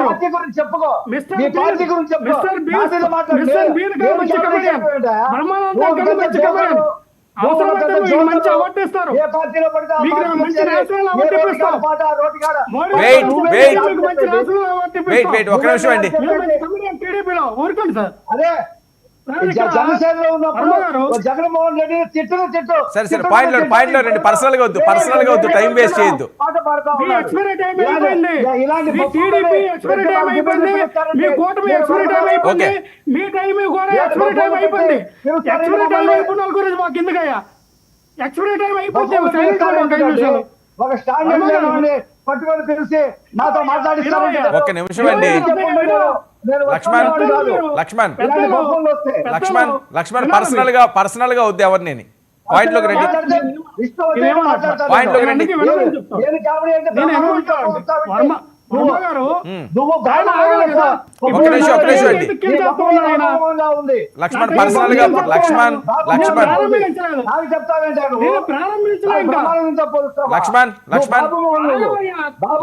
Party గురించి చెప్పుకో, mister me party been గురించి చెప్పుకో. మిస్టర్ బీన్ నా మీద మాట్లాడు. మిస్టర్ బీన్ గారు మంచి కమెడియన్, బ్రహ్మానందం గారు మంచి కమెడియన్. అవసరమైతే మీకు మంచి అవార్డు ఇస్తారు. ఏ పార్టీలో పడితే ఆ మీకు పార్టీలో మంచి చేరి, నేషనల్ ఏ అవార్డు రోడ్డు ఇస్తాం. కాడ పాట, ఆ రోడ్డు కాడ. మోడీ Wait, గారు wait. మీకు మంచి నేషనల్ అవార్డు వెయిట్ ఇప్పిస్తాం. ఒక్క నిమిషం అండి. మీరు మంచి కమెడియన్ టీడీపీలో ఊరుకోండి సార్. అదే జనసేనలో ఉన్నప్పుడు వర్మ గారు జగన్మోహన్ రెడ్డి తిట్టు సరే పాయింట్ లో రండి. పర్సనల్ గా వద్దు టైం వేస్ట్ చేయొద్దు. పాట పాడుతా మీ ఉన్నాడు. ఎక్స్పైరీ టైం అయిపోయింది. ఇలాంటి మీ టీడీపీ ఎక్స్పైరీ టైం అయిపోయింది. మీ కూటమి ఎక్స్పైరీ టైం అయిపోయింది. మీ టైం కూడా ఎక్స్పైరీ టైం అయిపోయింది. ఎక్స్పైరీ టైం అయిపోయిన వాళ్ళ గురించి మాకు ఎందుకయ్యా? ఎక్స్పైరీ టైం అయిపోతే ఒక స్టాండర్డ్ పట్టుకొని పిలిచి నాతో మాట్లాడిస్తారు. ఒక్క నిమిషం అండి. లక్ష్మణ్ పర్సనల్ గా వద్దు ఎవరు. నేను పాయింట్ లోకి రండి. లక్ష్మణ్ పర్సనల్ గా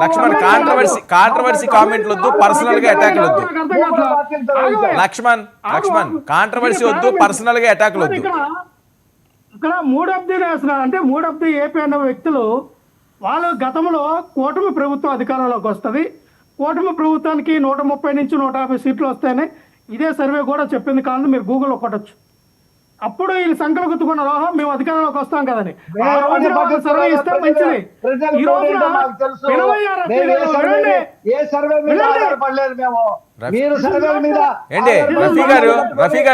లక్ష్మణ్ కాంట్రవర్సీ కామెంట్లు వద్దు, పర్సనల్ గా అటాక్ వద్దు. లక్ష్మణ్ కాంట్రవర్సీ వద్దు, పర్సనల్ గా అటాక్ వద్దు. ఇక్కడ మూడ్ ఆఫ్ ది ఏపీ అన్న వ్యక్తులు వాళ్ళు గతంలో కూటమి ప్రభుత్వం అధికారంలోకి వస్తుంది, కూటమి ప్రభుత్వానికి 130 నుంచి 150 సీట్లు వస్తాయని ఇదే సర్వే కూడా చెప్పింది. కానీ మీరు గూగుల్లో కొట్టచ్చు. అప్పుడు వీళ్ళు సంకలు గుర్తుకున్నారు, మేము అధికారంలోకి వస్తాం కదని. ఆ రోజున వాళ్ళు సర్వే ఇస్తే మంచిది. ఈ రోజున 26 రఫీ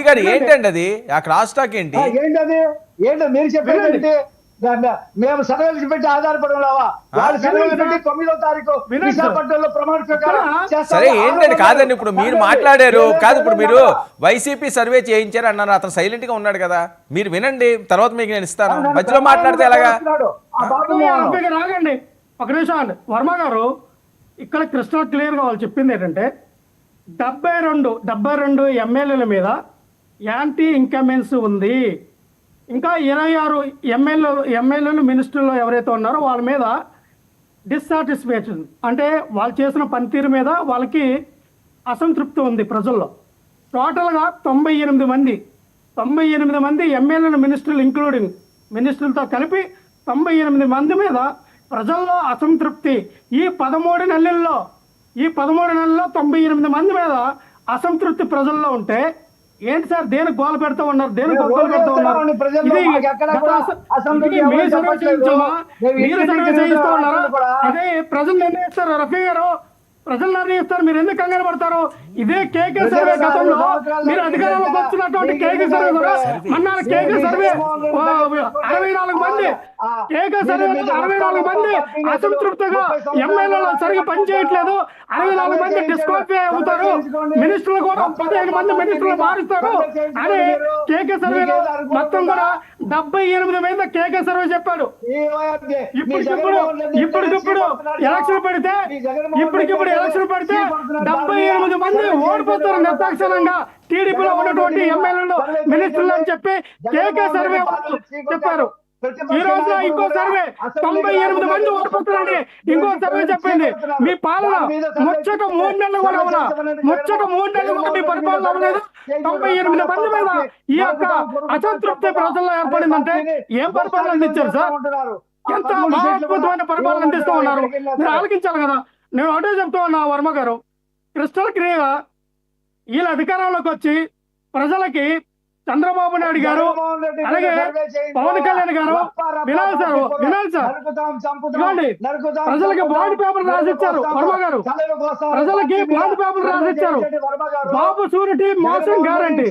గారు ఏంటండి అది? ఆ క్రాస్ టాక్ ఏంటి? మీరు చెప్పేది మేము సర్వేలు పెట్టి ఆధారపడి ఉన్నావా? వాళ్ళు సర్వేలు పెట్టి 9వ తారీఖు విశాఖపట్నంలో ప్రమాణ స్వీకారం చేస్తారు. సరే ఏంటండి? కాదండి, ఇప్పుడు మీరు మాట్లాడారు కాదు, ఇప్పుడు మీరు వైసీపీ సర్వే చేయించారు అన్నారు. అతను సైలెంట్ గా ఉన్నాడు కదా, మీరు వినండి, తర్వాత మీకు నేను ఇస్తాను. మధ్యలో మాట్లాడితే ఎలాగా? రాగండి ఒక నిమిషం అండి. వర్మ గారు ఇక్కడ కృష్ణ క్లియర్ గా వాళ్ళు చెప్పింది ఏంటంటే 72 ఎమ్మెల్యేల మీద యాంటీ ఇన్కమెన్స్ ఉంది. ఇంకా 26 ఎమ్మెల్యేలు మినిస్టర్లు ఎవరైతే ఉన్నారో వాళ్ళ మీద డిస్సాటిస్ఫాక్షన్, అంటే వాళ్ళు చేసిన పనితీరు మీద వాళ్ళకి అసంతృప్తి ఉంది ప్రజల్లో. టోటల్గా 98 మంది ఎమ్మెల్యేలు మినిస్టర్లు ఇంక్లూడింగ్ మినిస్టర్లతో కలిపి 98 మంది మీద ప్రజల్లో అసంతృప్తి. ఈ 13 నెలల్లో 98 మంది మీద అసంతృప్తి ప్రజల్లో ఉంటే ఏంటి సార్ దేనికి గోల పెడతా ఉన్నారు? దేనికి గొప్పలు పెడతా ఉన్నారు? మీరు సర్వే చేయిస్తా ఉన్నారా? అదే ప్రజలు నిర్ణయిస్తారు. రఫీ గారు ప్రజలు నిర్ణయిస్తారు, మీరు ఎందుకు కంగారు పడతారు? ఇదే కేకే సర్వే గతంలో మీరు అధికారంలోకి వచ్చినటువంటి కేకే సర్వే కూడా మన్నా కేకే సర్వే 64 మంది కేకే సర్వే 64 మంది అసంతృప్తిగా ఎమ్మెల్యేలు సరిగ్గా పనిచేయట్లేదు, 64 మంది డిస్క్వాలిఫై అవుతారు, మినిస్టర్లు కూడా 15 మంది మినిస్టర్లు మారుస్తారు అని కేకే సర్వేలో మొత్తం కూడా 78 మీద కేకే సర్వే చెప్పాడు. ఇప్పటికిప్పుడు ఎలక్షన్ పెడితే 78 మంది ఓడిపోతారు నిర్దాక్షిణ్యంగా టీడీపీలో ఉన్నటువంటి ఎమ్మెల్యేలు మినిస్టర్లు అని చెప్పి కేకే సర్వే చెప్పారు. ఈ రోజు ఇంకో సర్వే 98 మంది ఓడిపోతారని ఇంకో సర్వే చెప్పింది. మీ పాలన ముచ్చట 3 నెలలు కూడా అవ్వలా, మీ పరిపాలన అవ్వలేదు. 98 మంది మీద ఈ యొక్క అసంతృప్తి ప్రజల్లో ఏర్పడిందంటే ఏం పరిపాలన అందించారు సార్? ఎంత మహాద్భుతమైన పరిపాలన అందిస్తూ ఉన్నారు, మీరు ఆలకించాలి కదా. నేను ఒకటే చెప్తా ఉన్నా వర్మ గారు, క్రిస్టల్ క్లియర్గా వీళ్ళ అధికారంలోకి వచ్చి ప్రజలకి చంద్రబాబు నాయుడు గారు అలాగే పవన్ కళ్యాణ్ గారు వినాలి సార్ ఇవ్వండి, ప్రజలకి బాండ్ పేపర్ రాసిచ్చారు. వర్మ గారు ప్రజలకి బాండ్ పేపర్ రాసిచ్చారు. బాబు షూరిటీ మోసం గ్యారంటీ,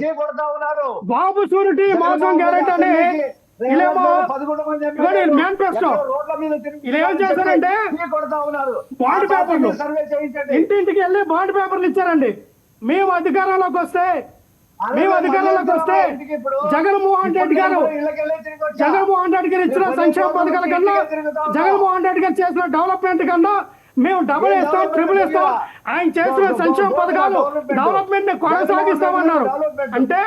బాబు షూరిటీ మోసం గ్యారంటీ అని మేనిఫెస్టో ఇలా ఏం చేశారంటే బాండ్ పేపర్లు ఇంటింటికి వెళ్ళి బాండ్ పేపర్లు ఇచ్చారండి. మేము అధికారంలోకి వస్తే జగన్మోహన్ రెడ్డి గారు ఇచ్చిన సంక్షేమ పథకాల కన్నా, జగన్మోహన్ రెడ్డి గారు చేసిన డెవలప్మెంట్ కన్నా మేము డబుల్ ఇస్తాం, ట్రిపుల్ ఇస్తాం, ఆయన చేసిన సంక్షేమ పథకాలు డెవలప్మెంట్ ని కొనసాగిస్తామన్నారు. అంటే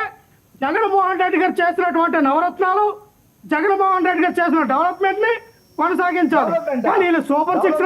జగన్మోహన్ రెడ్డి గారు చేసినటువంటి నవరత్నాలు, జగన్మోహన్ రెడ్డి గారు చేసిన డెవలప్మెంట్ ని కొనసాగించాలి. కానీ వీళ్ళు సూపర్ 6